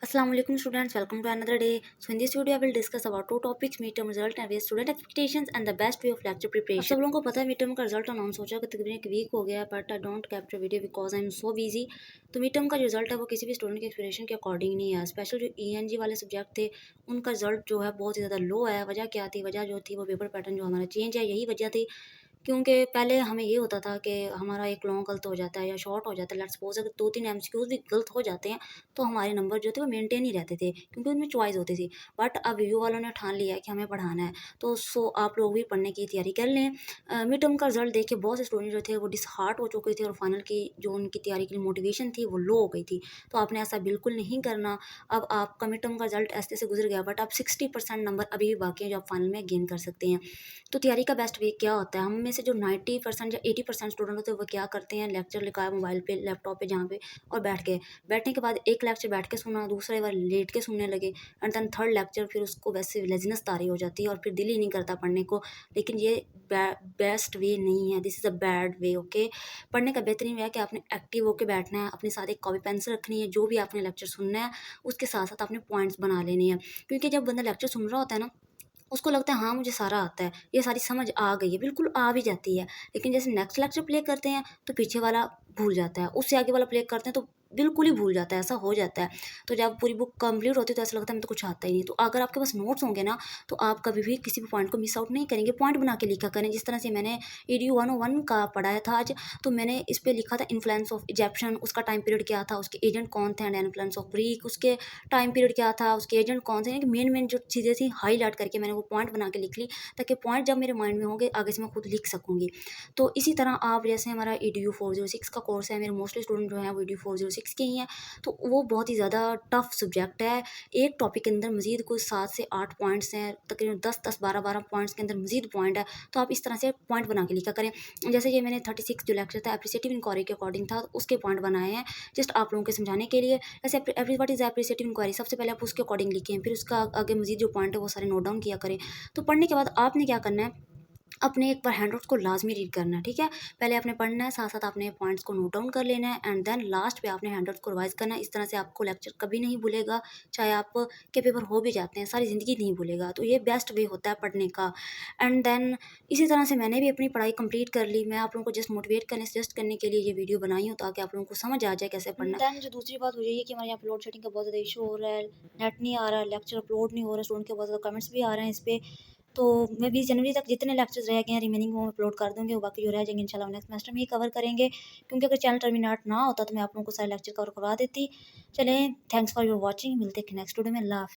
Assalamu alaikum students, welcome to another day. So in this video I will discuss about two topics, midterm result and student expectations and the best way of lecture preparation. अब सब लोगों को पता है midterm का result announce हो चुका तकरीबन एक वीक हो गया है, but I don't capture video because I am so busy. तो midterm का जो रिजल्ट है वो किसी भी स्टूडेंट के एक्सपेक्टेशन के अकॉर्डिंग नहीं है। स्पेशल जो ENG वाले सब्जेक्ट थे उनका रिजल्ट जो है बहुत ही ज़्यादा लो है। वजह क्या थी? वजह जो थी वो पेपर पैटर्न जो हमारा चेंज है, यही वजह थी। क्योंकि पहले हमें ये होता था कि हमारा एक लॉन्ग गलत हो जाता है या शॉर्ट हो जाता है, लेट्स सपोज अगर 2-3 एमसीक्यूज भी गलत हो जाते हैं तो हमारे नंबर जो थे वो मेंटेन ही रहते थे क्योंकि उनमें चॉइस होती थी। बट अब यू वालों ने ठान लिया है कि हमें पढ़ाना है, तो सो आप लोग भी पढ़ने की तैयारी कर लें। मिड टर्म का रिजल्ट देख के बहुत से स्टूडेंट जो थे वो डिसहार्ट हो चुके थे और फाइनल की जो उनकी तैयारी की मोटिवेशन थी वो लो हो गई थी। तो आपने ऐसा बिल्कुल नहीं करना। अब आपका मिड टर्म का रिजल्ट ऐसे से गुजर गया, बट आप 60% नंबर अभी भी बाकी हैं जो आप फाइनल में गेन कर सकते हैं। तो तैयारी का बेस्ट वे क्या होता है? हम में से जो 90% या 80% स्टूडेंट होते हैं वो क्या करते हैं, लेक्चर लिखा है मोबाइल पे, लैपटॉप पे, जहाँ पे, और बैठ गए। बैठने के बाद एक लेक्चर बैठ के सुना, दूसरा बार लेट के सुनने लगे, एंड देन थर्ड लेक्चर फिर उसको वैसे लेज़ीनेस तारी हो जाती है और फिर दिल ही नहीं करता पढ़ने को। लेकिन ये बेस्ट वे नहीं है, this is a bad way. Okay, पढ़ने का बेहतरीन वे है कि आपने एक्टिव होकर बैठना है, अपने साथ एक कॉपी पेंसिल रखनी है, जो भी आपने लेक्चर सुनना है उसके साथ साथ आपने पॉइंट्स बना लेने हैं। क्योंकि जब बंदा लेक्चर सुन रहा होता है ना, उसको लगता है हाँ मुझे सारा आता है, ये सारी समझ आ गई है, बिल्कुल आ भी जाती है। लेकिन जैसे नेक्स्ट लेक्चर प्ले करते हैं तो पीछे वाला भूल जाता है, उससे आगे वाला प्ले करते हैं तो बिल्कुल ही भूल जाता है, ऐसा हो जाता है। तो जब पूरी बुक कंप्लीट होती है तो ऐसा लगता है हमें तो कुछ आता ही नहीं। तो अगर आपके पास नोट्स होंगे ना तो आप कभी भी किसी भी पॉइंट को मिस आउट नहीं करेंगे, पॉइंट बना के लिखा करें। जिस तरह से मैंने EDU 101 का पढ़ाया था आज, तो मैंने इस पर लिखा था इन्फ्लुएंस ऑफ इजिप्शियन, उसका टाइम पीरियड क्या था, उसके एजेंट कौन थे, एंड इन्फ्लुएंस ऑफ ग्रीक, उसके टाइम पीरियड क्या था, उसके एजेंट कौन थे। मेन मेन जो चीज़ें थी हाईलाइट करके मैंने वो पॉइंट बना के लिख ली, ताकि पॉइंट जब मेरे माइंड में होंगे आगे से मैं खुद लिख सकूँगी। तो इसी तरह आप जैसे हमारा EDU 406 का कोर्स है, मेरे मोस्टली स्टूडेंट जो हैं वो EDU 406 के ही हैं, तो वो बहुत ही ज़्यादा टफ सब्जेक्ट है। एक टॉपिक के अंदर मज़ीद कोई 7 से 8 पॉइंट्स हैं, तकरीबन 10-10, 12-12 पॉइंट्स के अंदर मज़ीद पॉइंट है। तो आप इस तरह से पॉइंट बना के लिखा करें। जैसे ये मैंने 36 जो लेक्चर था एप्रिसिएटिव इंक्वायरी के अकॉर्डिंग था, उसके पॉइंट बनाए हैं जस्ट आप लोगों के समझाने के लिए। ऐसे व्हाट इज़ एप्रिसिएटिव इंक्वायरी, सबसे पहले आप उसके अकॉर्डिंग लिखें, फिर उसका आगे मज़ीद जो पॉइंट है वो सारे नोट डाउन किया करें। तो पढ़ने के बाद आपने क्या करना है, अपने एक बार हैंडआउट्स को लाज़मी रीड करना है, ठीक है? पहले आपने पढ़ना है, साथ-साथ आपने पॉइंट्स को नोट डाउन कर लेना है, एंड देन लास्ट पे आपने हैंडआउट्स को रिवाइज़ करना है। इस तरह से आपको लेक्चर कभी नहीं भूलेगा, चाहे आप के पेपर हो भी जाते हैं, सारी ज़िंदगी नहीं भूलेगा। तो ये बेस्ट वे होता है पढ़ने का। एंड देन इसी तरह से मैंने भी अपनी पढ़ाई कंप्लीट कर ली। मैं आप लोगों को जस्ट मोटिवेट करने, सजेस्ट करने के लिए ये वीडियो बनाई हूँ, ताकि आप लोगों को समझ आ जाए कैसे पढ़ना है। देन जो दूसरी बात हो रही है कि हमारे यहाँ अपलोड शेडिंग का बहुत ज़्यादा इशू हो रहा है, नेट नहीं आ रहा है, लेक्चर अपलोड नहीं हो रहा है, स्टूडेंट के बहुत ज़्यादा कमेंट्स भी आ रहे हैं इस पे। तो मैं 20 जनवरी तक जितने लेक्चर्स रह गए हैं रिमेनिंग वो मैं अपलोड कर दूँगी, वो बाकी जो रह जाएँगे इंशाल्लाह नेक्स्ट सेमेस्टर में ही कवर करेंगे। क्योंकि अगर चैनल टर्मिनेट ना होता तो मैं आप लोगों को सारे लेक्चर कवर करवा देती। चलें, थैंक्स फॉर योर वॉचिंग, मिलते हैं नेक्स्ट वीडियो में। अल्लाह हाफ़िज़।